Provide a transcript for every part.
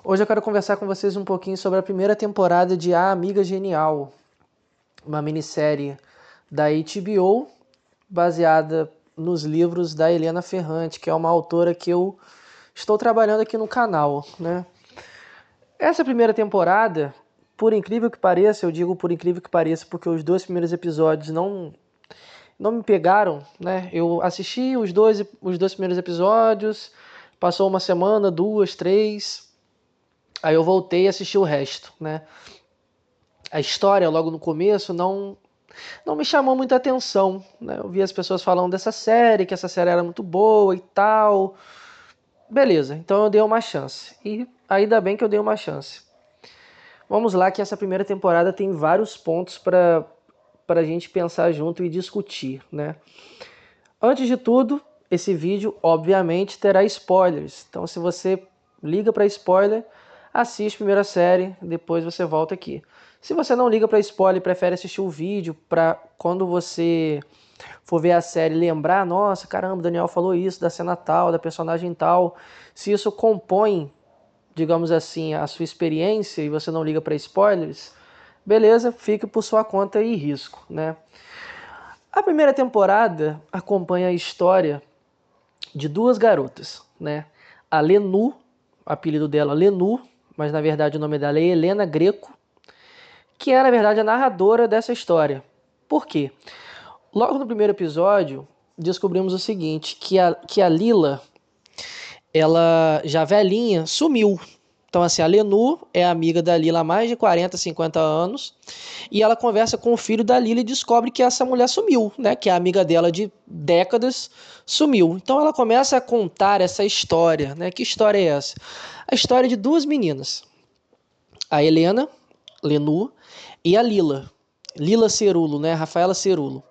Hoje eu quero conversar com vocês um pouquinho sobre a primeira temporada de A Amiga Genial, uma minissérie da HBO baseada nos livros da Helena Ferrante, que é uma autora que eu estou trabalhando aqui no canal, né? Essa primeira temporada, por incrível que pareça, eu digo por incrível que pareça porque os dois primeiros episódios não me pegaram, né? Eu assisti os dois primeiros episódios, passou uma semana, duas, três. Aí eu voltei e assisti o resto, né? A história, logo no começo, não me chamou muita atenção, né? Eu vi as pessoas falando dessa série, que essa série era muito boa e tal. Beleza, então eu dei uma chance. E ainda bem que eu dei uma chance. Vamos lá, que essa primeira temporada tem vários pontos para a gente pensar junto e discutir, né? Antes de tudo, esse vídeo, obviamente, terá spoilers. Então, se você liga para spoiler, assiste a primeira série, depois você volta aqui. Se você não liga para spoiler e prefere assistir o vídeo para quando você for ver a série lembrar, nossa, caramba, o Daniel falou isso da cena tal, da personagem tal. Se isso compõe, digamos assim, a sua experiência e você não liga para spoilers, beleza, fique por sua conta e risco, né? A primeira temporada acompanha a história de duas garotas, né? A Lenu, o apelido dela Lenu, mas na verdade o nome dela é Helena Greco, que é na verdade a narradora dessa história. Por quê? Logo no primeiro episódio, descobrimos o seguinte, que a Lila, ela já velhinha, sumiu. Então, assim, a Lenu é amiga da Lila há mais de 40, 50 anos, e ela conversa com o filho da Lila e descobre que essa mulher sumiu, né? Que é a amiga dela de décadas sumiu. Então ela começa a contar essa história, né? Que história é essa? A história de duas meninas, a Helena, Lenu, e a Lila Cerulo, né? Rafaela Cerulo.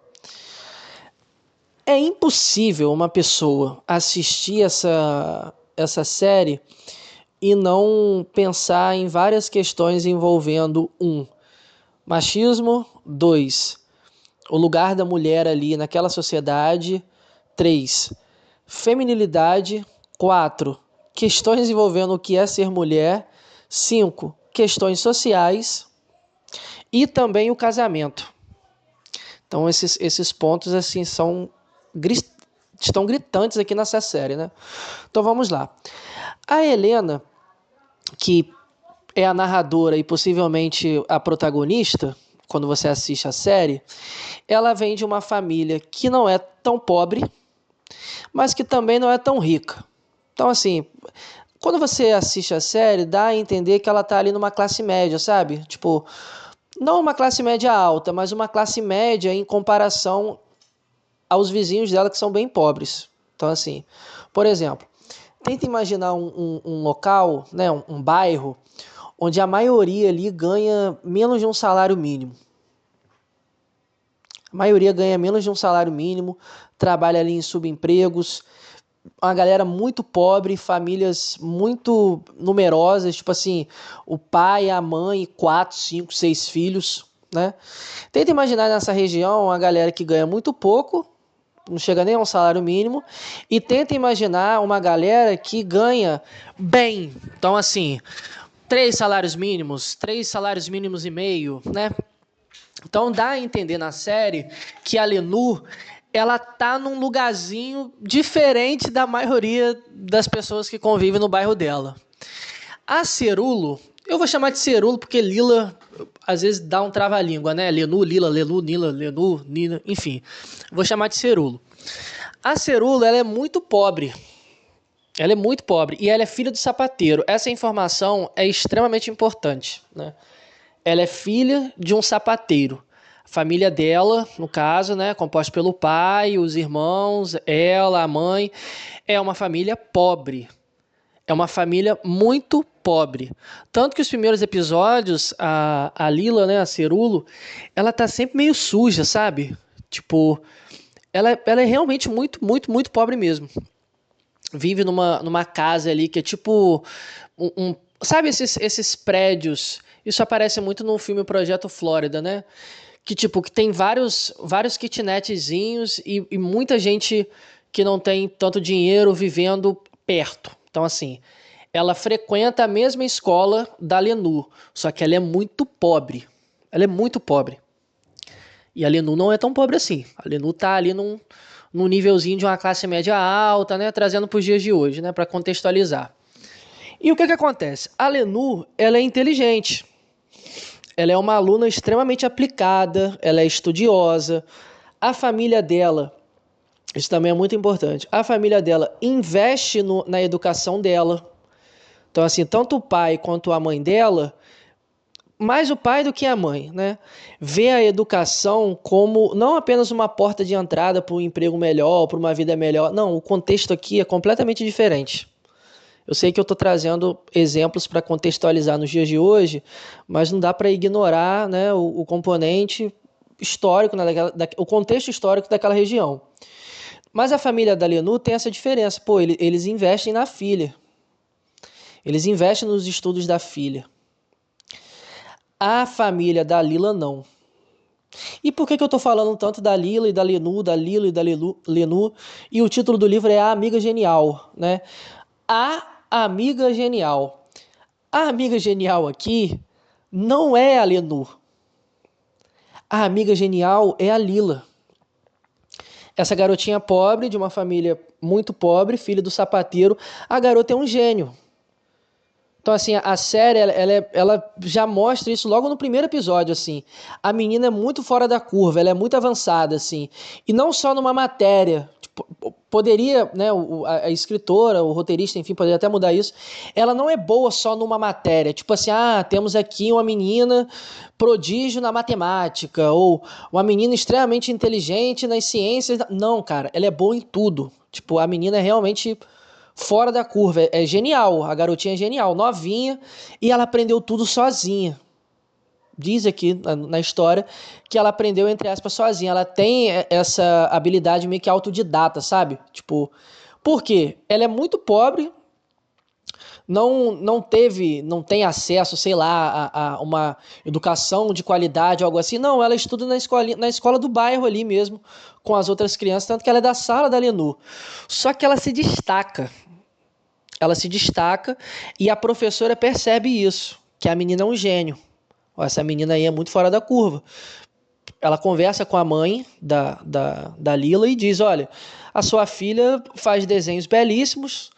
É impossível uma pessoa assistir essa série e não pensar em várias questões envolvendo machismo, 2, o lugar da mulher ali naquela sociedade, 3, feminilidade, 4, questões envolvendo o que é ser mulher, 5, questões sociais e também o casamento. Então esses pontos assim estão gritantes aqui nessa série, né? Então vamos lá. A Helena, que é a narradora e possivelmente a protagonista, quando você assiste a série, ela vem de uma família que não é tão pobre, mas que também não é tão rica. Então, assim, quando você assiste a série, dá a entender que ela tá ali numa classe média, sabe? Tipo, não uma classe média alta, mas uma classe média em comparação aos vizinhos dela que são bem pobres. Então, assim, por exemplo, tenta imaginar um local, né, um bairro, onde a maioria ali ganha menos de um salário mínimo. A maioria ganha menos de um salário mínimo, trabalha ali em subempregos, uma galera muito pobre, famílias muito numerosas, tipo assim, o pai, a mãe, 4, 5, 6 filhos, né? Tenta imaginar nessa região uma galera que ganha muito pouco, não chega nem a um salário mínimo, e tenta imaginar uma galera que ganha bem. Então, assim, 3 salários mínimos e meio, né? Então dá a entender na série que a Lenu, ela tá num lugarzinho diferente da maioria das pessoas que convivem no bairro dela. A Cerulo, eu vou chamar de Cerulo porque Lila às vezes dá um trava-língua, né? Lenu, Lila, Lenu, Nila, Lenu, Nina, enfim. Vou chamar de Cerulo. A Cerulo, ela é muito pobre. Ela é muito pobre e ela é filha do sapateiro. Essa informação é extremamente importante, né? Ela é filha de um sapateiro. A família dela, no caso, né, composta pelo pai, os irmãos, ela, a mãe, é uma família pobre. É uma família muito pobre. Tanto que os primeiros episódios, a Lila, né, a Cerulo, ela tá sempre meio suja, sabe? Tipo, ela é realmente muito, muito, muito pobre mesmo. Vive numa casa ali que é tipo sabe esses prédios? Isso aparece muito no filme Projeto Flórida, né? Que tipo, que tem vários kitnetzinhos e muita gente que não tem tanto dinheiro vivendo perto. Então, assim, ela frequenta a mesma escola da Lenur, só que ela é muito pobre. Ela é muito pobre. E a Lenur não é tão pobre assim. A Lenur tá ali num nívelzinho de uma classe média alta, né? Trazendo para os dias de hoje, né? Para contextualizar. E o que acontece? A Lenur, ela é inteligente. Ela é uma aluna extremamente aplicada, ela é estudiosa. A família dela, isso também é muito importante, a família dela investe na educação dela. Então, assim, tanto o pai quanto a mãe dela, mais o pai do que a mãe, né? Vê a educação como não apenas uma porta de entrada para um emprego melhor, para uma vida melhor. Não, o contexto aqui é completamente diferente. Eu sei que eu estou trazendo exemplos para contextualizar nos dias de hoje, mas não dá para ignorar, né, o componente histórico, né, o contexto histórico daquela região. Mas a família da Lenur tem essa diferença. Pô, eles investem na filha. Eles investem nos estudos da filha. A família da Lila não. E por que eu estou falando tanto da Lila e da Lenur, da Lila e da Lenur? E o título do livro é A Amiga Genial, né? A Amiga Genial. A amiga genial aqui não é a Lenur. A amiga genial é a Lila. Essa garotinha pobre, de uma família muito pobre, filha do sapateiro, a garota é um gênio. Então, assim, a série, ela já mostra isso logo no primeiro episódio, assim. A menina é muito fora da curva, ela é muito avançada, assim. E não só numa matéria. Tipo, poderia, né, a escritora, o roteirista, enfim, poderia até mudar isso. Ela não é boa só numa matéria. Tipo assim, temos aqui uma menina prodígio na matemática, ou uma menina extremamente inteligente nas ciências. Não, cara, ela é boa em tudo. Tipo, a menina é realmente fora da curva, é genial, a garotinha é genial, novinha, e ela aprendeu tudo sozinha. Diz aqui na história que ela aprendeu, entre aspas, sozinha. Ela tem essa habilidade meio que autodidata, sabe? Tipo, por quê? Ela é muito pobre, não tem acesso, sei lá, a uma educação de qualidade, algo assim. Não, ela estuda na escola do bairro ali mesmo, com as outras crianças, tanto que ela é da sala da Lenur. Só que ela se destaca. Ela se destaca e a professora percebe isso, que a menina é um gênio. Essa menina aí é muito fora da curva. Ela conversa com a mãe da Lila e diz, olha, a sua filha faz desenhos belíssimos,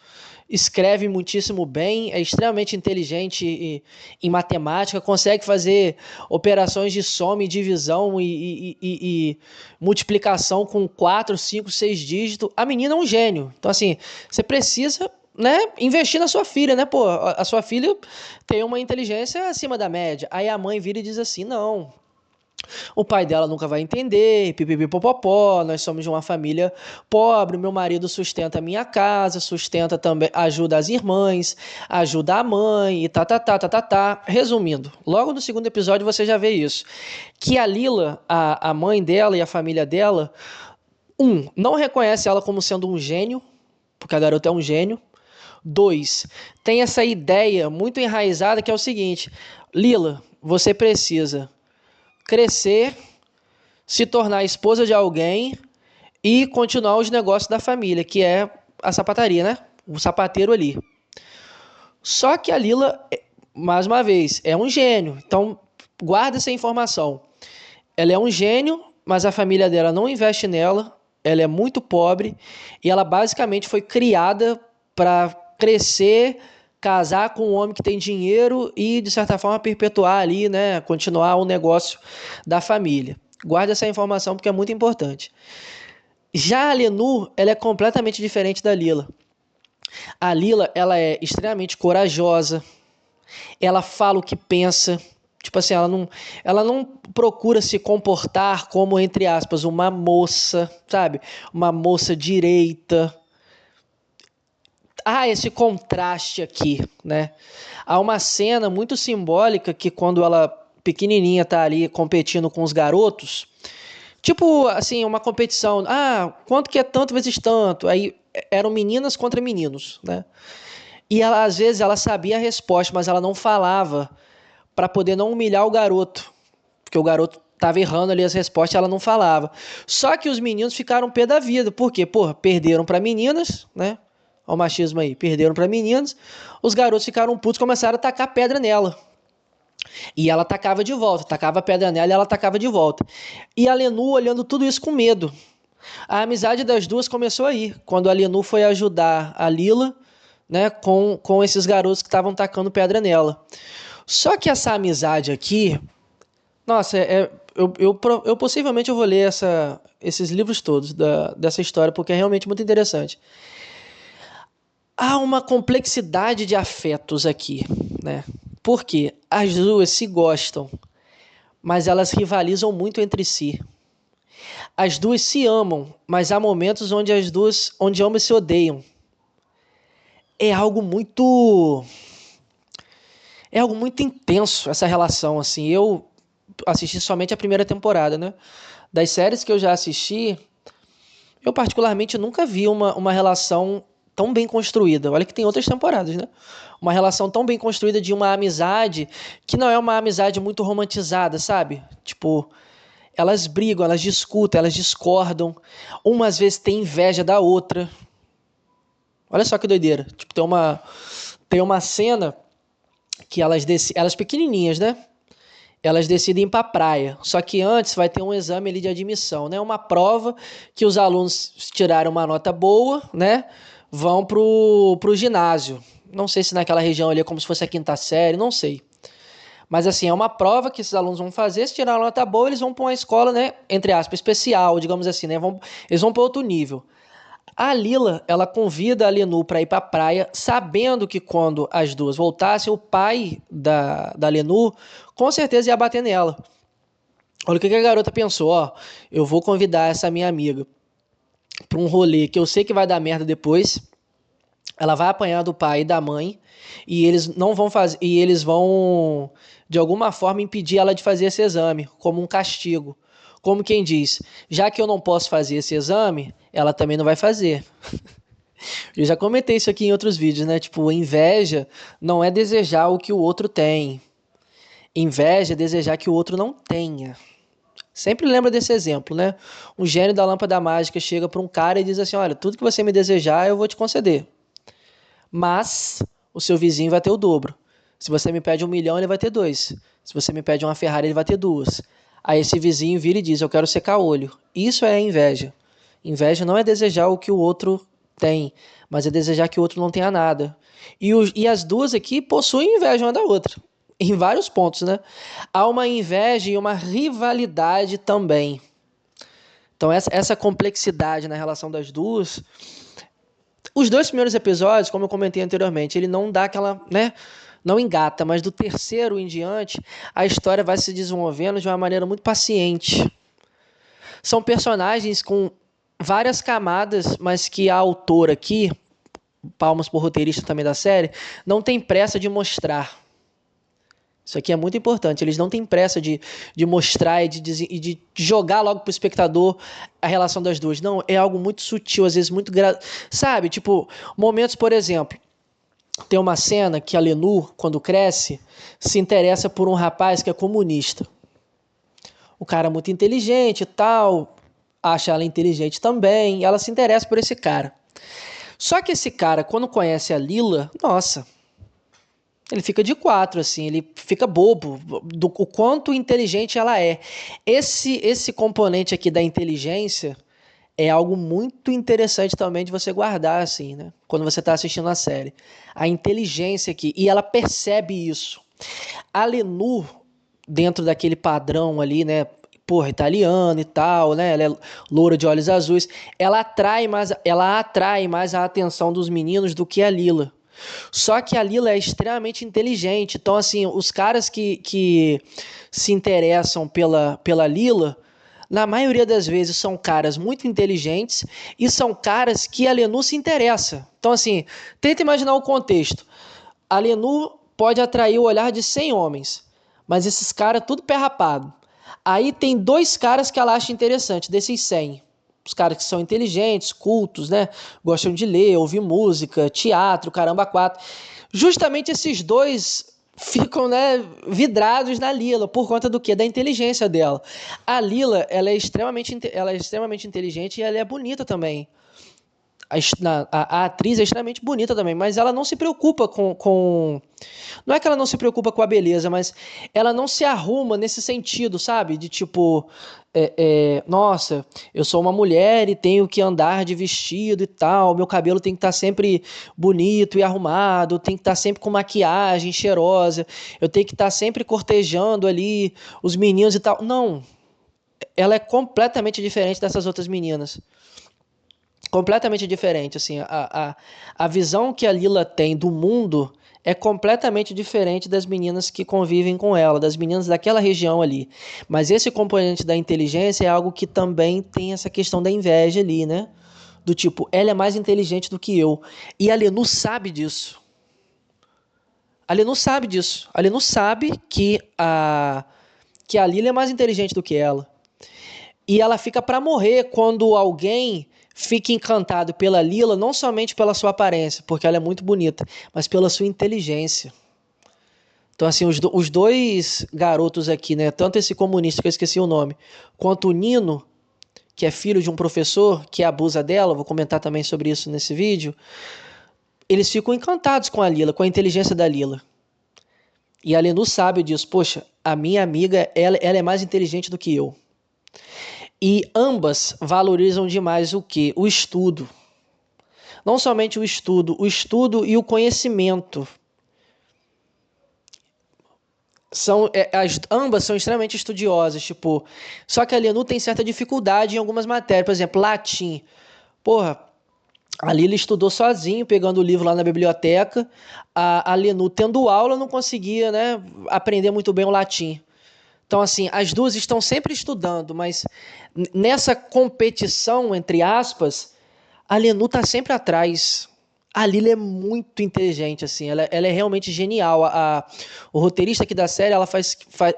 escreve muitíssimo bem, é extremamente inteligente em matemática, consegue fazer operações de soma e divisão e multiplicação com 4, 5, 6 dígitos. A menina é um gênio. Então, assim, você precisa, né, investir na sua filha, né? Pô, a sua filha tem uma inteligência acima da média. Aí a mãe vira e diz assim, não, o pai dela nunca vai entender, pipipipopopó, nós somos de uma família pobre, meu marido sustenta a minha casa, sustenta também, ajuda as irmãs, ajuda a mãe, e tá. Resumindo, logo no segundo episódio você já vê isso, que a Lila, a mãe dela e a família dela, não reconhece ela como sendo um gênio, porque a garota é um gênio. 2, tem essa ideia muito enraizada que é o seguinte, Lila, você precisa crescer, se tornar esposa de alguém e continuar os negócios da família, que é a sapataria, né? O sapateiro ali. Só que a Lila, mais uma vez, é um gênio. Então, guarda essa informação. Ela é um gênio, mas a família dela não investe nela. Ela é muito pobre e ela basicamente foi criada para crescer, casar com um homem que tem dinheiro e, de certa forma, perpetuar ali, né, continuar o negócio da família. Guarde essa informação porque é muito importante. Já a Lenur, ela é completamente diferente da Lila. A Lila, ela é extremamente corajosa, ela fala o que pensa, tipo assim, ela não procura se comportar como, entre aspas, uma moça, sabe? Uma moça direita. Esse contraste aqui, né? Há uma cena muito simbólica que quando ela, pequenininha, tá ali competindo com os garotos, tipo, assim, uma competição, quanto que é tanto vezes tanto? Aí eram meninas contra meninos, né? E ela, às vezes, ela sabia a resposta, mas ela não falava para poder não humilhar o garoto, porque o garoto estava errando ali as respostas e ela não falava. Só que os meninos ficaram pé da vida, porque, perderam para meninas, né? Olha o machismo aí. Perderam para meninas. Os garotos ficaram putos, começaram a tacar pedra nela. E ela tacava de volta. Tacava pedra nela e ela tacava de volta. E a Lenu olhando tudo isso com medo. A amizade das duas começou aí, quando a Lenu foi ajudar a Lila, né, com esses garotos que estavam tacando pedra nela. Só que essa amizade aqui, nossa, eu possivelmente eu vou ler esses livros todos dessa história, porque é realmente muito interessante. Há uma complexidade de afetos aqui, né? Porque as duas se gostam, mas elas rivalizam muito entre si. As duas se amam, mas há momentos onde ambas se odeiam. É algo muito intenso essa relação, assim. Eu assisti somente a primeira temporada, né? Das séries que eu já assisti, eu particularmente nunca vi uma relação tão bem construída. Olha que tem outras temporadas, né? Uma relação tão bem construída de uma amizade que não é uma amizade muito romantizada, sabe? Tipo, elas brigam, elas discutem, elas discordam. Uma às vezes tem inveja da outra. Olha só que doideira. Tipo, tem uma cena que elas pequenininhas, né? Elas decidem ir para a praia. Só que antes vai ter um exame ali de admissão, né? Uma prova que os alunos tiraram uma nota boa, né? Vão pro ginásio. Não sei se naquela região ali é como se fosse a quinta série, não sei. Mas assim, é uma prova que esses alunos vão fazer. Se tirar uma nota boa, eles vão para uma escola, né? Entre aspas, especial, digamos assim, né? Eles vão para outro nível. A Lila, ela convida a Lenu para ir para a praia, sabendo que quando as duas voltassem, o pai da Lenu com certeza ia bater nela. Olha o que a garota pensou, ó, eu vou convidar essa minha amiga para um rolê que eu sei que vai dar merda depois. Ela vai apanhar do pai e da mãe e eles vão de alguma forma impedir ela de fazer esse exame, como um castigo. Como quem diz, já que eu não posso fazer esse exame, ela também não vai fazer. Eu já comentei isso aqui em outros vídeos, né? Tipo, inveja não é desejar o que o outro tem. Inveja é desejar que o outro não tenha. Sempre lembra desse exemplo, né? Um gênio da lâmpada mágica chega para um cara e diz assim, olha, tudo que você me desejar eu vou te conceder. Mas o seu vizinho vai ter o dobro. Se você me pede 1 milhão, ele vai ter 2. Se você me pede uma Ferrari, ele vai ter 2. Aí esse vizinho vira e diz, eu quero secar olho. Isso é inveja. Inveja não é desejar o que o outro tem, mas é desejar que o outro não tenha nada. E as duas aqui possuem inveja uma da outra. Em vários pontos, né? Há uma inveja e uma rivalidade também. Então essa complexidade na relação das duas. Os 2 primeiros episódios, como eu comentei anteriormente, ele não dá aquela, né? Não engata, mas do terceiro em diante, a história vai se desenvolvendo de uma maneira muito paciente. São personagens com várias camadas, mas que a autora aqui, palmas pro roteirista também da série, não tem pressa de mostrar. Isso aqui é muito importante. Eles não têm pressa de mostrar e de jogar logo pro espectador a relação das duas. Não, é algo muito sutil, às vezes muito... Sabe, tipo, momentos, por exemplo, tem uma cena que a Lenu, quando cresce, se interessa por um rapaz que é comunista. O cara é muito inteligente e tal, acha ela inteligente também, e ela se interessa por esse cara. Só que esse cara, quando conhece a Lila, nossa... Ele fica de 4, assim, ele fica bobo do o quanto inteligente ela é. Esse componente aqui da inteligência é algo muito interessante também de você guardar, assim, né? Quando você está assistindo a série. A inteligência aqui, e ela percebe isso. A Lenu, dentro daquele padrão ali, né? Porra, italiana e tal, né? Ela é loura de olhos azuis. Ela atrai mais a atenção dos meninos do que a Lila. Só que a Lila é extremamente inteligente. Então, assim, os caras que se interessam pela Lila, na maioria das vezes são caras muito inteligentes e são caras que a Lenu se interessa. Então, assim, tenta imaginar o contexto. A Lenu pode atrair o olhar de 100 homens, mas esses caras tudo pé rapado. Aí tem 2 caras que ela acha interessante, desses 100. Os caras que são inteligentes, cultos, né? Gostam de ler, ouvir música, teatro, caramba, 4. Justamente esses 2 ficam, né, vidrados na Lila. Por conta do quê? Da inteligência dela. A Lila, ela é extremamente inteligente e ela é bonita também. a atriz é extremamente bonita também, mas ela não se preocupa com. Não é que ela não se preocupa com a beleza, mas ela não se arruma nesse sentido, sabe? De tipo, nossa, eu sou uma mulher e tenho que andar de vestido e tal, meu cabelo tem que estar sempre bonito e arrumado, tem que estar sempre com maquiagem cheirosa, eu tenho que estar sempre cortejando ali os meninos e tal. Não, ela é completamente diferente dessas outras meninas. Completamente diferente, assim, a visão que a Lila tem do mundo é completamente diferente das meninas que convivem com ela, das meninas daquela região ali. Mas esse componente da inteligência é algo que também tem essa questão da inveja ali, né? Do tipo, ela é mais inteligente do que eu. E a Lenu sabe disso. A Lenu sabe disso. A Lenu sabe que a Lila é mais inteligente do que ela. E ela fica para morrer quando alguém fica encantado pela Lila, não somente pela sua aparência, porque ela é muito bonita, mas pela sua inteligência. Então, assim, os dois garotos aqui, né, tanto esse comunista, que eu esqueci o nome, quanto o Nino, que é filho de um professor que abusa dela, vou comentar também sobre isso nesse vídeo, eles ficam encantados com a Lila, com a inteligência da Lila. E a Lenu sabe disso. Poxa, a minha amiga, ela é mais inteligente do que eu. E ambas valorizam demais o quê? O estudo. Não somente o estudo e o conhecimento. Ambas são extremamente estudiosas, tipo, só que a Lenu tem certa dificuldade em algumas matérias, por exemplo, latim. Porra, a Lila estudou sozinho, pegando o livro lá na biblioteca. A Lenu, tendo aula, não conseguia, né, aprender muito bem o latim. Então, assim, as duas estão sempre estudando, mas nessa competição, entre aspas, a Lenu está sempre atrás. A Lila é muito inteligente, assim, ela é realmente genial. O roteirista aqui da série,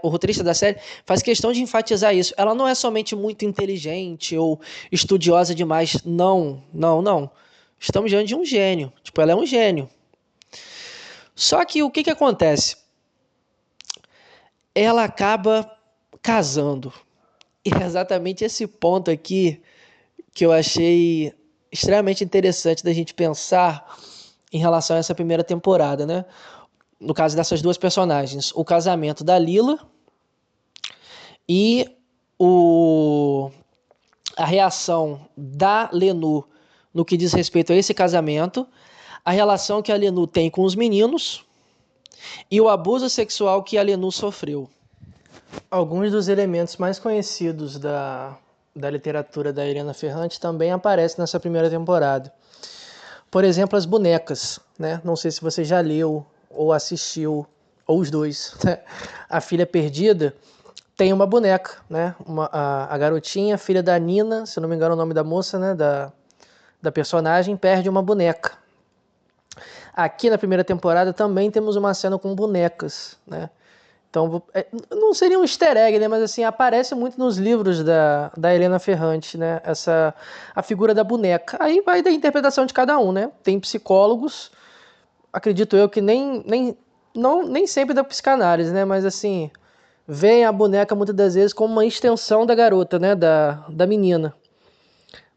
o roteirista da série faz questão de enfatizar isso. Ela não é somente muito inteligente ou estudiosa demais. Não, não, não. Estamos diante de um gênio. Tipo, ela é um gênio. Só que o que acontece? Ela acaba casando. E é exatamente esse ponto aqui que eu achei extremamente interessante da gente pensar em relação a essa primeira temporada, né? No caso dessas duas personagens, o casamento da Lila e a reação da Lenu no que diz respeito a esse casamento, a relação que a Lenu tem com os meninos e o abuso sexual que a Lenu sofreu. Alguns dos elementos mais conhecidos da literatura da Helena Ferrante também aparecem nessa primeira temporada. Por exemplo, as bonecas, né? Não sei se você já leu ou assistiu, ou os dois. Né? A Filha Perdida tem uma boneca, né? A garotinha, filha da Nina, se não me engano o nome da moça, né? Da personagem, perde uma boneca. Aqui na primeira temporada também temos uma cena com bonecas, né? Então, não seria um easter egg, né? Mas assim, aparece muito nos livros da Helena Ferrante, né? A figura da boneca. Aí vai da interpretação de cada um, né? Tem psicólogos, acredito eu, que nem sempre da psicanálise, né? Mas assim, veem a boneca muitas das vezes como uma extensão da garota, né? Da menina.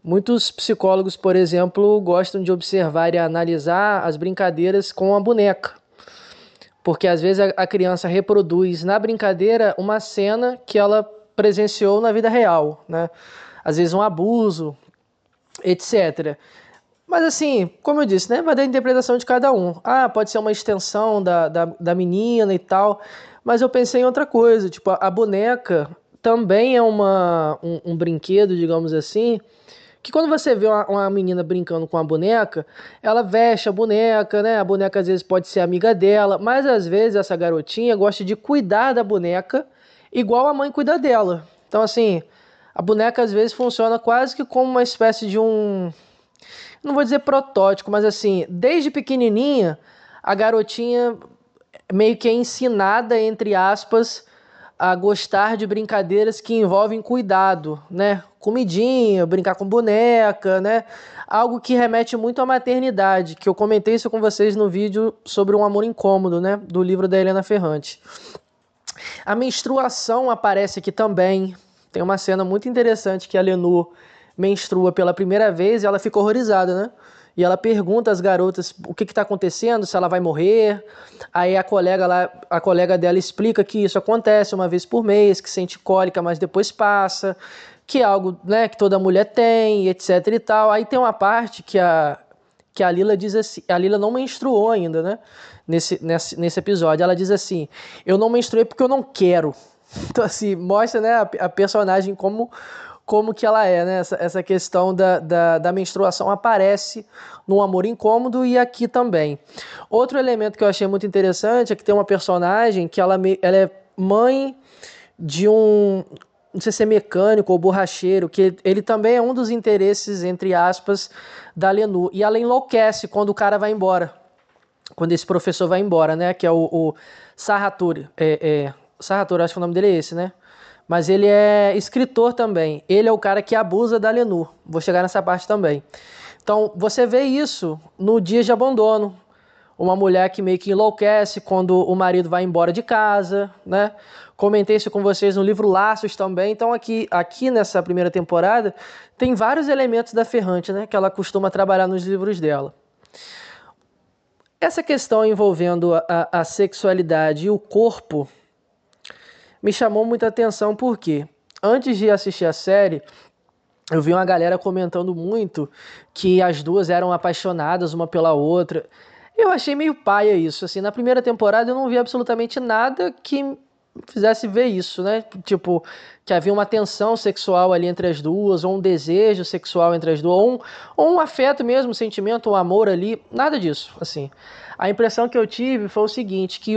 Muitos psicólogos, por exemplo, gostam de observar e analisar as brincadeiras com a boneca. Porque às vezes a criança reproduz na brincadeira uma cena que ela presenciou na vida real, né? Às vezes um abuso, etc. Mas assim, como eu disse, né? Vai da interpretação de cada um. Ah, pode ser uma extensão da menina e tal. Mas eu pensei em outra coisa. Tipo, a boneca também é um brinquedo, digamos assim, que quando você vê uma menina brincando com a boneca, ela veste a boneca, né? A boneca às vezes pode ser amiga dela, mas às vezes essa garotinha gosta de cuidar da boneca igual a mãe cuida dela. Então assim, a boneca às vezes funciona quase que como uma espécie de não vou dizer protótipo, mas assim, desde pequenininha, a garotinha meio que é ensinada, entre aspas, a gostar de brincadeiras que envolvem cuidado, né? Comidinha, brincar com boneca, né? Algo que remete muito à maternidade, que eu comentei isso com vocês no vídeo sobre um amor incômodo, né? Do livro da Helena Ferrante. A menstruação aparece aqui também. Tem uma cena muito interessante que a Lenu menstrua pela primeira vez, ela fica horrorizada, né? E ela pergunta às garotas o que está acontecendo, se ela vai morrer. Aí a colega dela explica que isso acontece uma vez por mês, que sente cólica, mas depois passa, que é algo, né, que toda mulher tem, etc e tal. Aí tem uma parte que a Lila diz assim, a Lila não menstruou ainda, né? Nesse episódio. Ela diz assim, eu não menstruei porque eu não quero. Então, assim, mostra, né, a personagem como que ela é, né? Essa questão da menstruação aparece no Amor Incômodo e aqui também. Outro elemento que eu achei muito interessante é que tem uma personagem que ela é mãe de um, não sei se é mecânico ou borracheiro, que ele também é um dos interesses, entre aspas, da Lenur. E ela enlouquece quando o cara vai embora, quando esse professor vai embora, né? Que é o Sahatori. Sahatori, acho que o nome dele é esse, né? Mas ele é escritor também. Ele é o cara que abusa da Lenur. Vou chegar nessa parte também. Então, você vê isso no Dias de Abandono. Uma mulher que meio que enlouquece quando o marido vai embora de casa, né? Comentei isso com vocês no livro Laços também. Então, aqui nessa primeira temporada, tem vários elementos da Ferrante, né? Que ela costuma trabalhar nos livros dela. Essa questão envolvendo a sexualidade e o corpo me chamou muita atenção porque antes de assistir a série, eu vi uma galera comentando muito que as duas eram apaixonadas uma pela outra. Eu achei meio paia isso, assim, na primeira temporada eu não vi absolutamente nada que me fizesse ver isso, né? Tipo, que havia uma tensão sexual ali entre as duas, ou um desejo sexual entre as duas, ou um afeto mesmo, um sentimento, um amor ali, nada disso, assim. A impressão que eu tive foi o seguinte, que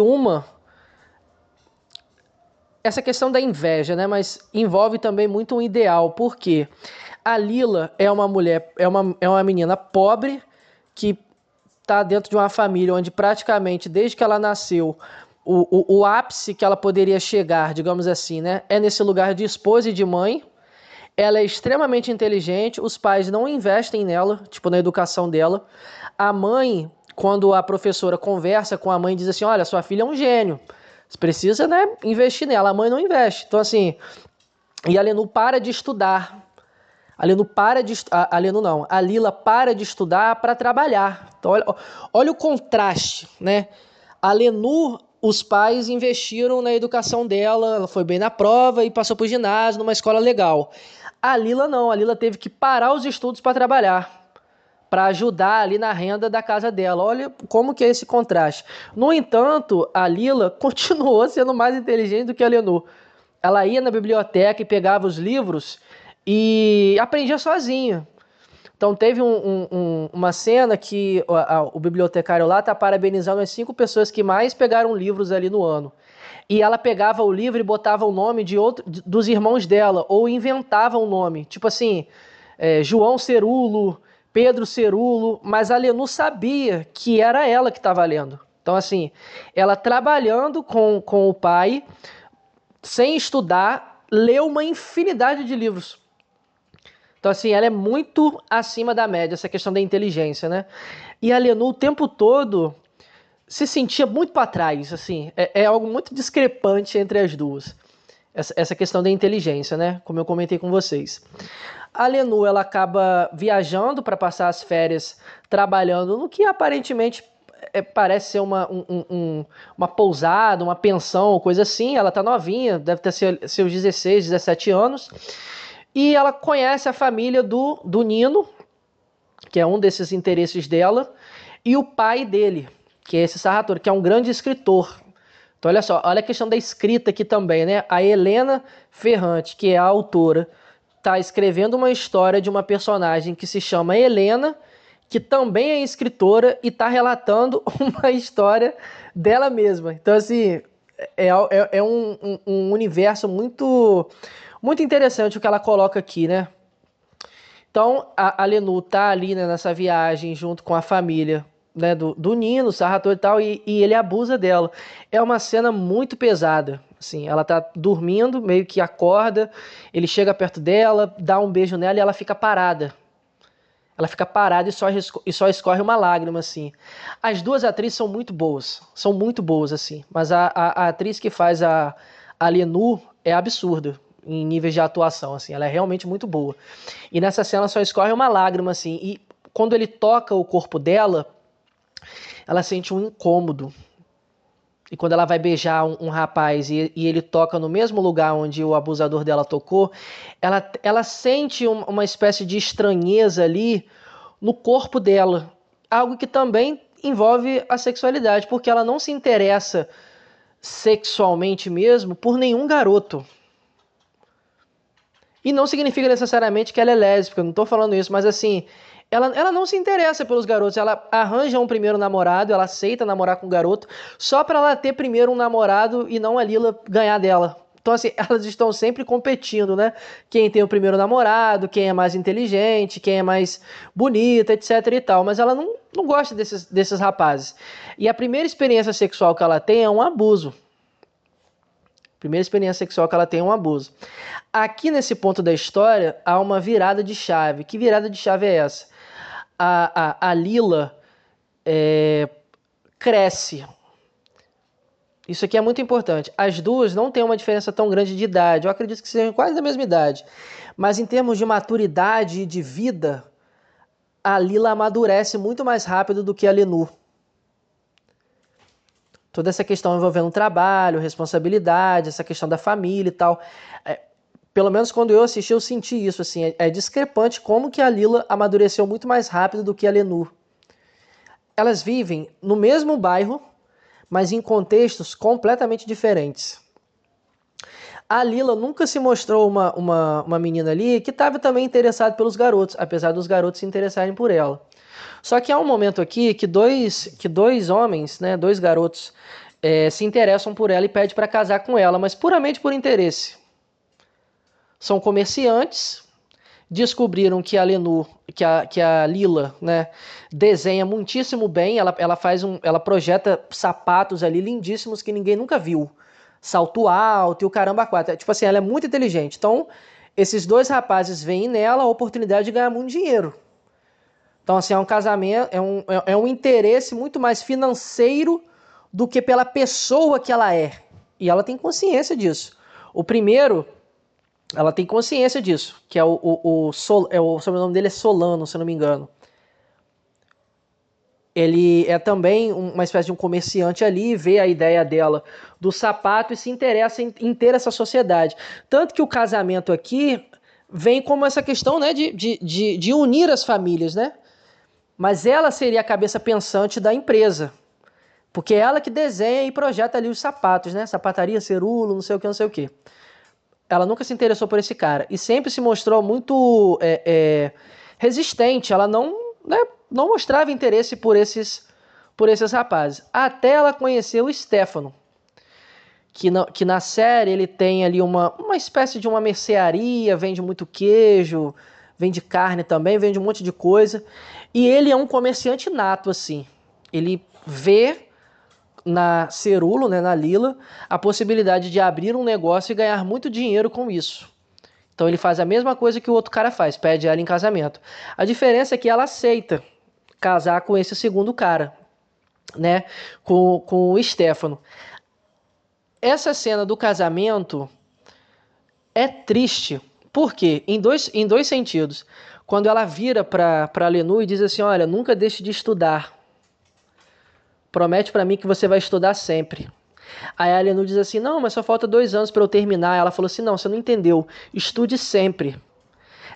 essa questão da inveja, né? Mas envolve também muito um ideal, porque a Lila é uma mulher, é uma menina pobre que está dentro de uma família onde praticamente desde que ela nasceu o ápice que ela poderia chegar, digamos assim, né, é nesse lugar de esposa e de mãe. Ela é extremamente inteligente, os pais não investem nela, tipo, na educação dela. A mãe, quando a professora conversa com a mãe, diz assim, olha, sua filha é um gênio, você precisa, né, investir nela. A mãe não investe. Então, assim, e a Lenu para de estudar. A Lila para de estudar para trabalhar. Então, olha o contraste, né? A Lenu, os pais investiram na educação dela, ela foi bem na prova e passou para o ginásio, numa escola legal. A Lila não, a Lila teve que parar os estudos para trabalhar, para ajudar ali na renda da casa dela. Olha como que é esse contraste. No entanto, a Lila continuou sendo mais inteligente do que a Lenu. Ela ia na biblioteca e pegava os livros e aprendia sozinha. Então teve uma cena que o bibliotecário lá está parabenizando as 5 pessoas que mais pegaram livros ali no ano. E ela pegava o livro e botava o nome dos irmãos dela, ou inventava um nome. Tipo assim, João Cerulo, Pedro Cerulo, mas a Lenu sabia que era ela que estava lendo. Então assim, ela trabalhando com o pai, sem estudar, leu uma infinidade de livros. Então, assim, ela é muito acima da média, essa questão da inteligência, né? E a Lenu, o tempo todo, se sentia muito para trás, assim. É algo muito discrepante entre as duas. Essa questão da inteligência, né? Como eu comentei com vocês. A Lenu, ela acaba viajando para passar as férias, trabalhando no que aparentemente parece ser uma pousada, uma pensão, coisa assim. Ela tá novinha, deve ter seus 16, 17 anos. E ela conhece a família do Nino, que é um desses interesses dela, e o pai dele, que é esse Sarrator, que é um grande escritor. Então olha só, olha a questão da escrita aqui também, né? A Helena Ferrante, que é a autora, está escrevendo uma história de uma personagem que se chama Helena, que também é escritora e está relatando uma história dela mesma. Então, assim, é um universo muito interessante o que ela coloca aqui, né? Então, a Lenu tá ali, né, nessa viagem junto com a família, né, do Nino, Sarrator e tal, e ele abusa dela. É uma cena muito pesada. Assim, ela tá dormindo, meio que acorda, ele chega perto dela, dá um beijo nela e ela fica parada. Ela fica parada e só escorre uma lágrima, assim. As duas atrizes são muito boas, assim. Mas a atriz que faz a Lenu é absurda. em níveis de atuação, assim, ela é realmente muito boa. E nessa cena só escorre uma lágrima, assim, e quando ele toca o corpo dela, ela sente um incômodo. E quando ela vai beijar um rapaz e ele toca no mesmo lugar onde o abusador dela tocou, ela sente uma espécie de estranheza ali no corpo dela. Algo que também envolve a sexualidade, porque ela não se interessa sexualmente mesmo por nenhum garoto. E não significa necessariamente que ela é lésbica, eu não tô falando isso, mas assim, ela não se interessa pelos garotos, ela arranja um primeiro namorado, ela aceita namorar com o garoto, só pra ela ter primeiro um namorado e não a Lila ganhar dela. Então assim, elas estão sempre competindo, né? Quem tem o primeiro namorado, quem é mais inteligente, quem é mais bonita, etc e tal. Mas ela não gosta desses rapazes. E a primeira experiência sexual que ela tem é um abuso. Primeira experiência sexual que ela tem é um abuso. Aqui nesse ponto da história há uma virada de chave. Que virada de chave é essa? A Lila cresce. Isso aqui é muito importante. As duas não têm uma diferença tão grande de idade. Eu acredito que sejam quase da mesma idade. Mas em termos de maturidade e de vida, a Lila amadurece muito mais rápido do que a Lenur. Toda essa questão envolvendo trabalho, responsabilidade, essa questão da família e tal. Pelo menos quando eu assisti, eu senti isso. Assim, é discrepante como que a Lila amadureceu muito mais rápido do que a Lenur. Elas vivem no mesmo bairro, mas em contextos completamente diferentes. A Lila nunca se mostrou uma menina ali que estava também interessada pelos garotos, apesar dos garotos se interessarem por ela. Só que há um momento aqui que dois homens, né, dois garotos, se interessam por ela e pedem para casar com ela, mas puramente por interesse. São comerciantes, descobriram que a Lenur, que a Lila, né, desenha muitíssimo bem, ela projeta sapatos ali lindíssimos que ninguém nunca viu. Salto alto e o caramba quatro. Tipo assim, ela é muito inteligente. Então, esses dois rapazes veem nela a oportunidade de ganhar muito dinheiro. Então, assim, é um casamento, é um interesse muito mais financeiro do que pela pessoa que ela é. E ela tem consciência disso. O primeiro, ela tem consciência disso, que é o sobrenome dele é Solano, se eu não me engano. Ele é também uma espécie de um comerciante ali, vê a ideia dela do sapato e se interessa em ter essa sociedade. Tanto que o casamento aqui vem como essa questão, né, de unir as famílias, né? Mas ela seria a cabeça pensante da empresa, porque é ela que desenha e projeta ali os sapatos, né? Sapataria, Cerulo, não sei o que, não sei o que. Ela nunca se interessou por esse cara e sempre se mostrou muito resistente. Ela não mostrava interesse por esses rapazes. Até ela conhecer o Stefano, que na série ele tem ali uma espécie de uma mercearia, vende muito queijo, vende carne também, vende um monte de coisa. E ele é um comerciante nato, assim. Ele vê na Cerulo, né, na Lila, a possibilidade de abrir um negócio e ganhar muito dinheiro com isso. Então ele faz a mesma coisa que o outro cara faz, pede ela em casamento. A diferença é que ela aceita casar com esse segundo cara, né, com o Stefano. Essa cena do casamento é triste, por quê? Em dois sentidos. Quando ela vira para Lenu e diz assim, olha, nunca deixe de estudar. Promete para mim que você vai estudar sempre. Aí a Lenu diz assim, não, mas só falta 2 anos para eu terminar. Ela falou assim, não, você não entendeu. Estude sempre.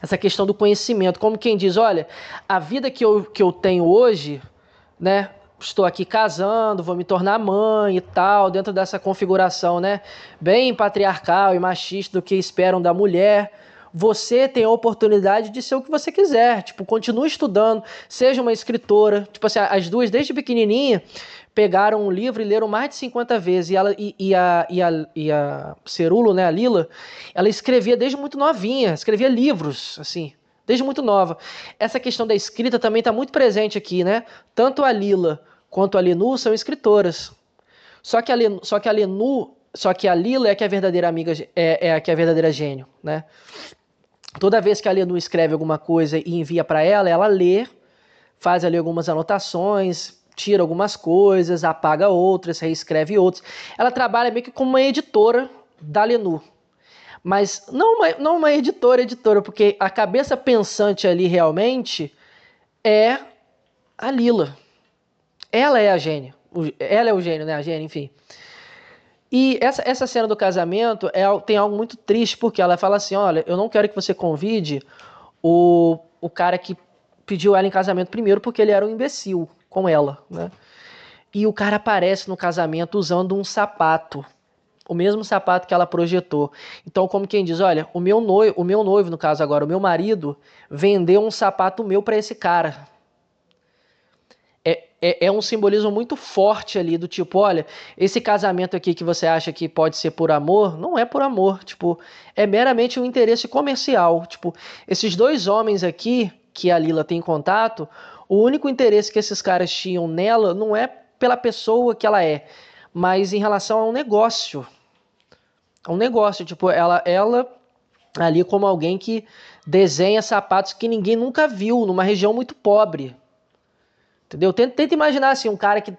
Essa questão do conhecimento. Como quem diz, olha, a vida que eu tenho hoje, né? Estou aqui casando, vou me tornar mãe e tal, dentro dessa configuração, né? Bem patriarcal e machista do que esperam da mulher. Você tem a oportunidade de ser o que você quiser. Tipo, continue estudando, seja uma escritora. Tipo assim, as duas, desde pequenininha, pegaram um livro e leram mais de 50 vezes. E a Cerulo, né, a Lila, ela escrevia desde muito novinha, escrevia livros, assim, desde muito nova. Essa questão da escrita também está muito presente aqui, né? Tanto a Lila quanto a Lenu são escritoras. Só que a Lila é que é a verdadeira amiga, é a que é a verdadeira gênio, né? Toda vez que a Lenu escreve alguma coisa e envia para ela lê, faz ali algumas anotações, tira algumas coisas, apaga outras, reescreve outras. Ela trabalha meio que como uma editora da Lenu. Mas não uma editora, porque a cabeça pensante ali realmente é a Lila. Ela é a gênio. Ela é o gênio, né? A gênia, enfim. E essa cena do casamento tem algo muito triste, porque ela fala assim, olha, eu não quero que você convide o cara que pediu ela em casamento primeiro, porque ele era um imbecil com ela, né? E o cara aparece no casamento usando um sapato, o mesmo sapato que ela projetou. Então, como quem diz, olha, o meu noivo, no caso agora, o meu marido, vendeu um sapato meu para esse cara. É um simbolismo muito forte ali, do tipo, olha, esse casamento aqui que você acha que pode ser por amor, não é por amor, tipo, é meramente um interesse comercial. Tipo, esses dois homens aqui, que a Lila tem contato, o único interesse que esses caras tinham nela não é pela pessoa que ela é, mas em relação a um negócio. A um negócio, tipo, ela ali como alguém que desenha sapatos que ninguém nunca viu, numa região muito pobre. Entendeu? Tenta imaginar assim, um cara que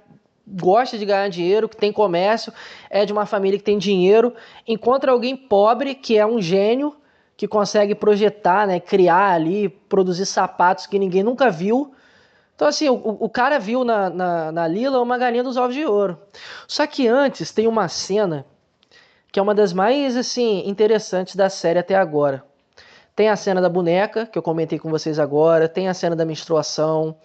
gosta de ganhar dinheiro, que tem comércio, é de uma família que tem dinheiro, encontra alguém pobre que é um gênio, que consegue projetar, né, criar ali, produzir sapatos que ninguém nunca viu. Então assim, o cara viu na Lila uma galinha dos ovos de ouro. Só que antes tem uma cena que é uma das mais assim interessantes da série até agora. Tem a cena da boneca, que eu comentei com vocês agora, tem a cena da menstruação,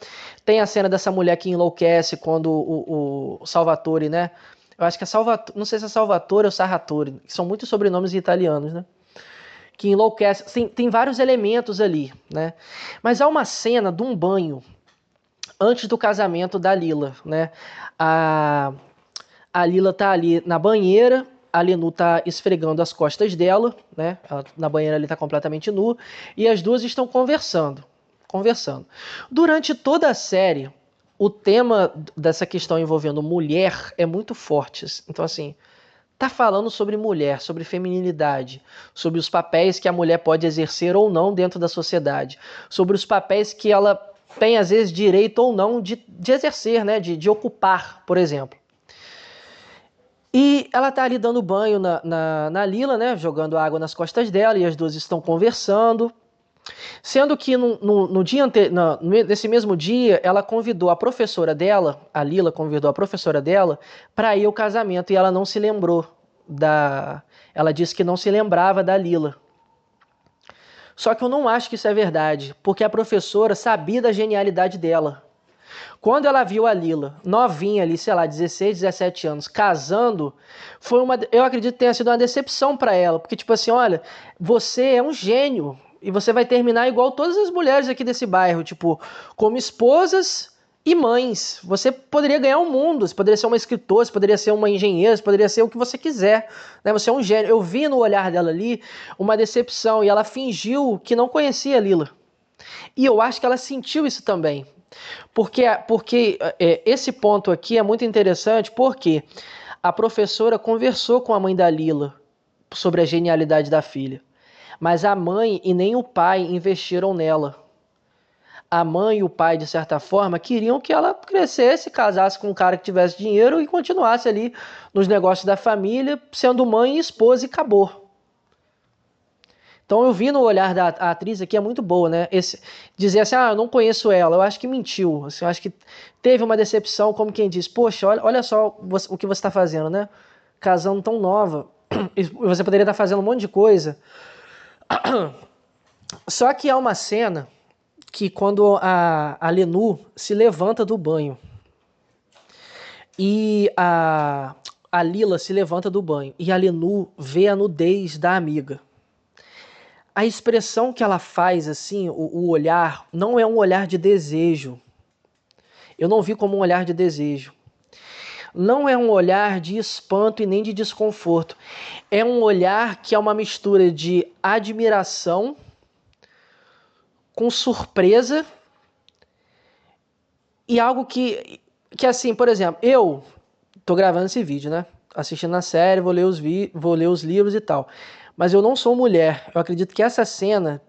tem a cena dessa mulher que enlouquece quando o Salvatore, né? Eu acho que é Salvatore, não sei se é Salvatore ou Sarratore, que são muitos sobrenomes italianos, né? Que enlouquece. Tem vários elementos ali, né? Mas há uma cena de um banho antes do casamento da Lila, né? A, a Lila tá ali na banheira, a Lenu tá esfregando as costas dela, né? Ela, na banheira ele tá completamente nu, e as duas estão conversando. Durante toda a série, o tema dessa questão envolvendo mulher é muito forte. Então, assim, tá falando sobre mulher, sobre feminilidade, sobre os papéis que a mulher pode exercer ou não dentro da sociedade, sobre os papéis que ela tem, às vezes, direito ou não de exercer, né? De ocupar, por exemplo. E ela tá ali dando banho na Lila, né? Jogando água nas costas dela, e as duas estão conversando. Sendo que nesse mesmo dia, ela convidou a professora dela, a Lila convidou a professora dela, para ir ao casamento, e ela não se lembrou da. Ela disse que não se lembrava da Lila. Só que eu não acho que isso é verdade, porque a professora sabia da genialidade dela. Quando ela viu a Lila, novinha ali, sei lá, 16, 17 anos, casando, eu acredito que tenha sido uma decepção para ela, porque tipo assim, olha, você é um gênio e você vai terminar igual todas as mulheres aqui desse bairro, tipo, como esposas e mães. Você poderia ganhar o mundo, você poderia ser uma escritora, você poderia ser uma engenheira, você poderia ser o que você quiser, né? Você é um gênio. Eu vi no olhar dela ali uma decepção e ela fingiu que não conhecia a Lila. E eu acho que ela sentiu isso também. Porque esse ponto aqui é muito interessante, porque a professora conversou com a mãe da Lila sobre a genialidade da filha. Mas a mãe e nem o pai investiram nela. A mãe e o pai, de certa forma, queriam que ela crescesse, casasse com um cara que tivesse dinheiro e continuasse ali nos negócios da família, sendo mãe e esposa, e acabou. Então eu vi no olhar da atriz aqui, é muito boa, né? Dizer assim, eu não conheço ela, eu acho que mentiu. Assim, eu acho que teve uma decepção, como quem diz, poxa, olha só o que você está fazendo, né? Casando tão nova, e você poderia estar fazendo um monte de coisa. Só que há uma cena que quando a Lenu se levanta do banho e a Lila se levanta do banho e a Lenu vê a nudez da amiga. A expressão que ela faz, assim, o olhar, não é um olhar de desejo. Eu não vi como um olhar de desejo. Não é um olhar de espanto e nem de desconforto. É um olhar que é uma mistura de admiração com surpresa e algo que assim, por exemplo, eu tô gravando esse vídeo, né? Assistindo a série, vou ler os livros e tal. Mas eu não sou mulher. Eu acredito que essa cena,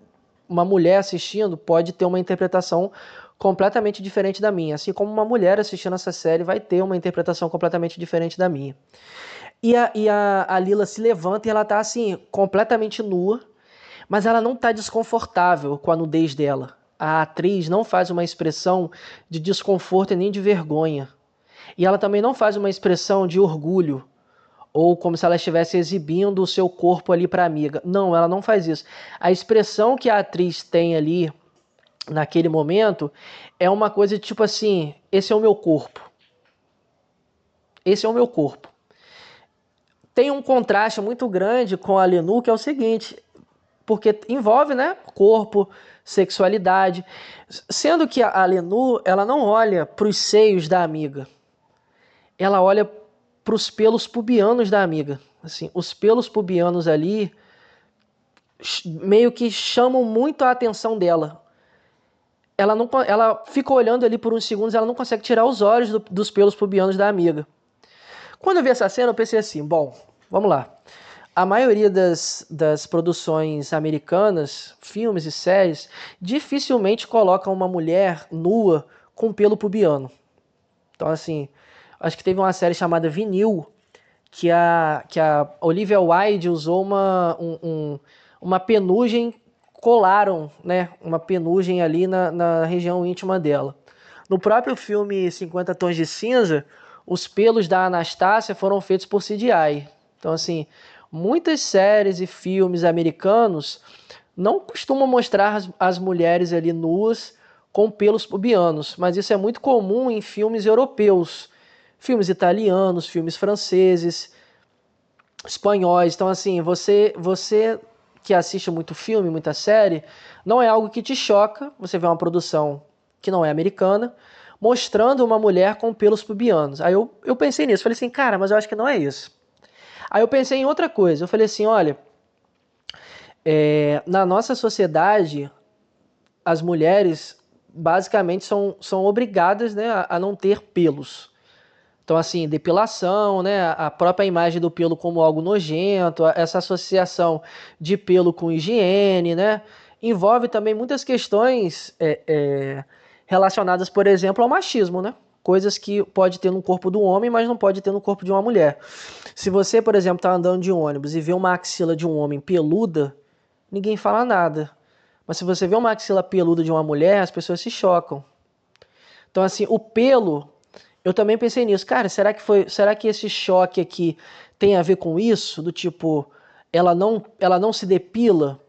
uma mulher assistindo, pode ter uma interpretação completamente diferente da minha. Assim como uma mulher assistindo essa série vai ter uma interpretação completamente diferente da minha. E a Lila se levanta e ela tá assim, completamente nua, mas ela não tá desconfortável com a nudez dela. A atriz não faz uma expressão de desconforto e nem de vergonha. E ela também não faz uma expressão de orgulho, ou como se ela estivesse exibindo o seu corpo ali para a amiga. Não, ela não faz isso. A expressão que a atriz tem ali naquele momento é uma coisa de tipo assim: esse é o meu corpo. Esse é o meu corpo. Tem um contraste muito grande com a Lenu, que é o seguinte, porque envolve, né, corpo, sexualidade, sendo que a Lenu, ela não olha para os seios da amiga, ela olha para os pelos pubianos da amiga. Assim, os pelos pubianos ali meio que chamam muito a atenção dela. Ela fica olhando ali por uns segundos, ela não consegue tirar os olhos dos pelos pubianos da amiga. Quando eu vi essa cena, eu pensei assim, bom, vamos lá. A maioria das produções americanas, filmes e séries, dificilmente colocam uma mulher nua com pelo pubiano. Então, assim, acho que teve uma série chamada Vinil, que a Olivia Wilde usou uma penugem, colaram, né, uma penugem ali na região íntima dela. No próprio filme 50 Tons de Cinza, os pelos da Anastácia foram feitos por CGI. Então, assim, muitas séries e filmes americanos não costumam mostrar as mulheres ali nuas com pelos pubianos, mas isso é muito comum em filmes europeus, filmes italianos, filmes franceses, espanhóis. Então, assim, você que assiste muito filme, muita série, não é algo que te choca. Você vê uma produção que não é americana, mostrando uma mulher com pelos pubianos. Aí eu pensei nisso, falei assim, cara, mas eu acho que não é isso. Aí eu pensei em outra coisa, eu falei assim, olha, na nossa sociedade, as mulheres basicamente são obrigadas, né, a não ter pelos. Então, assim, depilação, né, a própria imagem do pelo como algo nojento, essa associação de pelo com higiene, né, envolve também muitas questões relacionadas, por exemplo, ao machismo, né? Coisas que pode ter no corpo do homem, mas não pode ter no corpo de uma mulher. Se você, por exemplo, está andando de ônibus e vê uma axila de um homem peluda, ninguém fala nada. Mas se você vê uma axila peluda de uma mulher, as pessoas se chocam. Então, assim, o pelo, eu também pensei nisso. Cara, será que esse choque aqui tem a ver com isso? Do tipo, ela não se depila?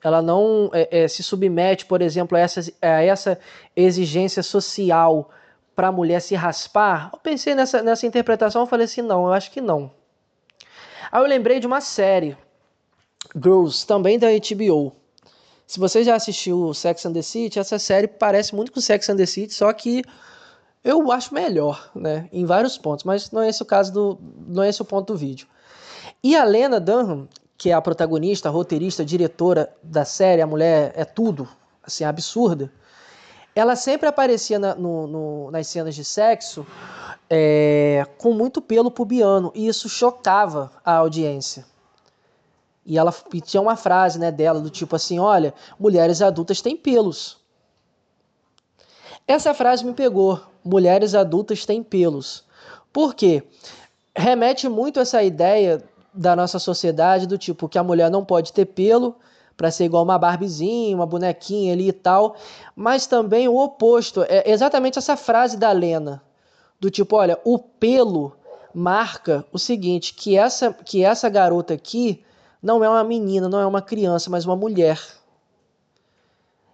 Ela não se submete, por exemplo, a essa exigência social para a mulher se raspar? Eu pensei nessa interpretação, eu falei assim, não, eu acho que não. Aí eu lembrei de uma série, Girls, também da HBO. Se você já assistiu Sex and the City, essa série parece muito com Sex and the City, só que eu acho melhor, né, em vários pontos, mas não é esse o caso não é esse o ponto do vídeo. E a Lena Dunham, que é a protagonista, a roteirista, a diretora da série, a mulher é tudo, assim, absurda. Ela sempre aparecia nas cenas de sexo com muito pelo pubiano, e isso chocava a audiência. E tinha uma frase, né, dela do tipo assim, olha, mulheres adultas têm pelos. Essa frase me pegou, mulheres adultas têm pelos. Por quê? Remete muito a essa ideia da nossa sociedade do tipo que a mulher não pode ter pelo para ser igual uma Barbiezinha, uma bonequinha ali e tal, mas também o oposto, é exatamente essa frase da Lena, do tipo, olha, o pelo marca o seguinte, que essa garota aqui não é uma menina, não é uma criança, mas uma mulher.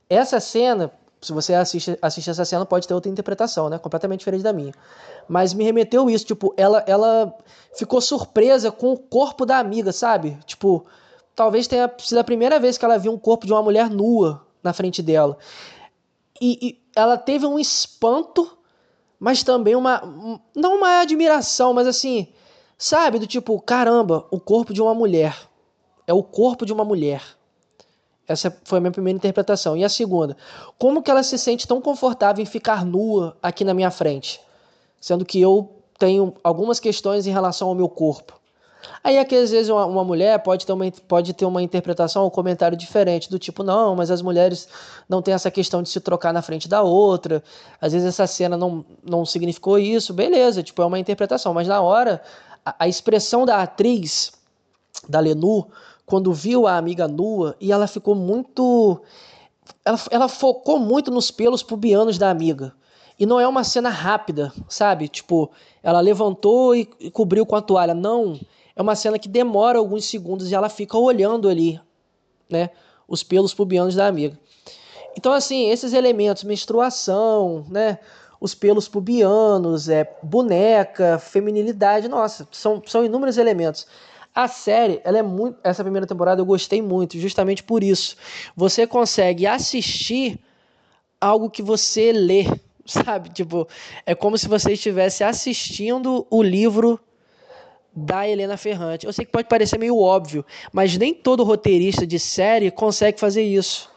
Essa cena, se você assiste essa cena, pode ter outra interpretação, né? Completamente diferente da minha. Mas me remeteu isso, tipo, ela ficou surpresa com o corpo da amiga, sabe? Tipo, talvez tenha sido a primeira vez que ela viu um corpo de uma mulher nua na frente dela. E ela teve um espanto, mas também não uma admiração, mas assim, sabe? Do tipo, caramba, o corpo de uma mulher. É o corpo de uma mulher. Essa foi a minha primeira interpretação. E a segunda, como que ela se sente tão confortável em ficar nua aqui na minha frente? Sendo que eu tenho algumas questões em relação ao meu corpo. Aí é que às vezes uma mulher pode ter uma interpretação ou um comentário diferente, do tipo, não, mas as mulheres não têm essa questão de se trocar na frente da outra, às vezes essa cena não significou isso, beleza, tipo, é uma interpretação, mas na hora a expressão da atriz, da Lenu, quando viu a amiga nua, e ela ficou muito... Ela focou muito nos pelos pubianos da amiga. E não é uma cena rápida, sabe? Tipo, ela levantou e cobriu com a toalha. Não, é uma cena que demora alguns segundos e ela fica olhando ali, né? Os pelos pubianos da amiga. Então, assim, esses elementos, menstruação, né? Os pelos pubianos, boneca, feminilidade, nossa, são inúmeros elementos. A série, ela é muito. Essa primeira temporada eu gostei muito, justamente por isso. Você consegue assistir algo que você lê, sabe? Tipo, é como se você estivesse assistindo o livro da Helena Ferrante. Eu sei que pode parecer meio óbvio, mas nem todo roteirista de série consegue fazer isso.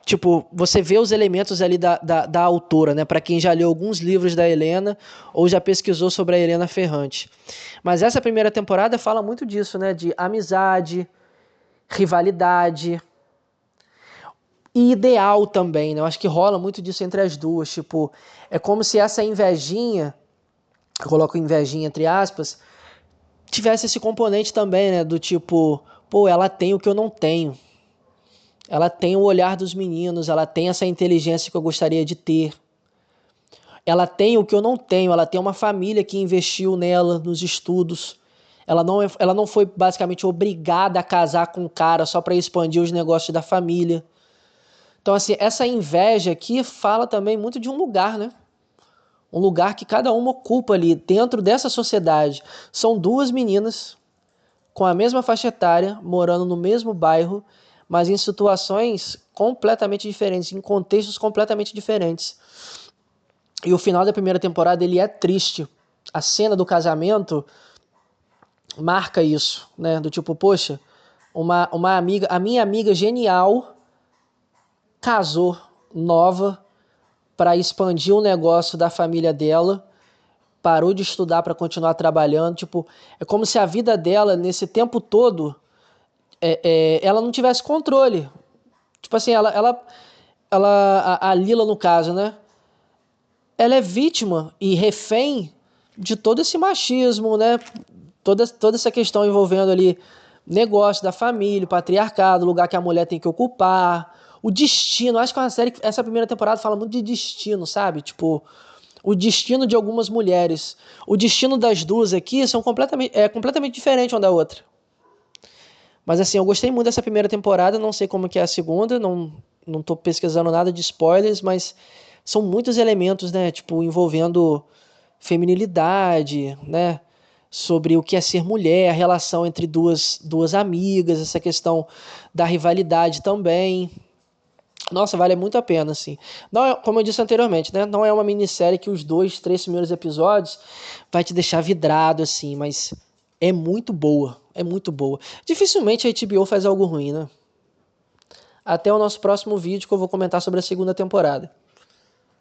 Tipo, você vê os elementos ali da autora, né? Para quem já leu alguns livros da Helena ou já pesquisou sobre a Helena Ferrante. Mas essa primeira temporada fala muito disso, né? De amizade, rivalidade e ideal também, né? Eu acho que rola muito disso entre as duas. Tipo, é como se essa invejinha, eu coloco invejinha entre aspas, tivesse esse componente também, né? Do tipo, pô, ela tem o que eu não tenho. Ela tem o olhar dos meninos, ela tem essa inteligência que eu gostaria de ter. Ela tem o que eu não tenho, ela tem uma família que investiu nela, nos estudos. Ela não foi basicamente obrigada a casar com um cara só para expandir os negócios da família. Então, assim, essa inveja aqui fala também muito de um lugar, né? Um lugar que cada uma ocupa ali dentro dessa sociedade. São duas meninas com a mesma faixa etária, morando no mesmo bairro, mas em situações completamente diferentes, em contextos completamente diferentes. E o final da primeira temporada ele é triste. A cena do casamento marca isso, né? Do tipo, poxa, uma amiga, a minha amiga genial casou nova para expandir o negócio da família dela, parou de estudar para continuar trabalhando. Tipo, é como se a vida dela, nesse tempo todo, ela não tivesse controle. Tipo assim, a Lila, no caso, né? Ela é vítima e refém de todo esse machismo, né? Toda essa questão envolvendo ali negócio da família, patriarcado, lugar que a mulher tem que ocupar, o destino. Acho que é uma série, essa primeira temporada fala muito de destino, sabe? Tipo, o destino de algumas mulheres. O destino das duas aqui é completamente diferente uma da outra. Mas assim, eu gostei muito dessa primeira temporada, não sei como que é a segunda, não tô pesquisando nada de spoilers, mas são muitos elementos, né, tipo, envolvendo feminilidade, né, sobre o que é ser mulher, a relação entre duas amigas, essa questão da rivalidade também. Nossa, vale muito a pena, assim. Não é, como eu disse anteriormente, né, não é uma minissérie que os 2, 3 primeiros episódios vai te deixar vidrado, assim, mas é muito boa, é muito boa. Dificilmente a HBO faz algo ruim, né? Até o nosso próximo vídeo que eu vou comentar sobre a segunda temporada.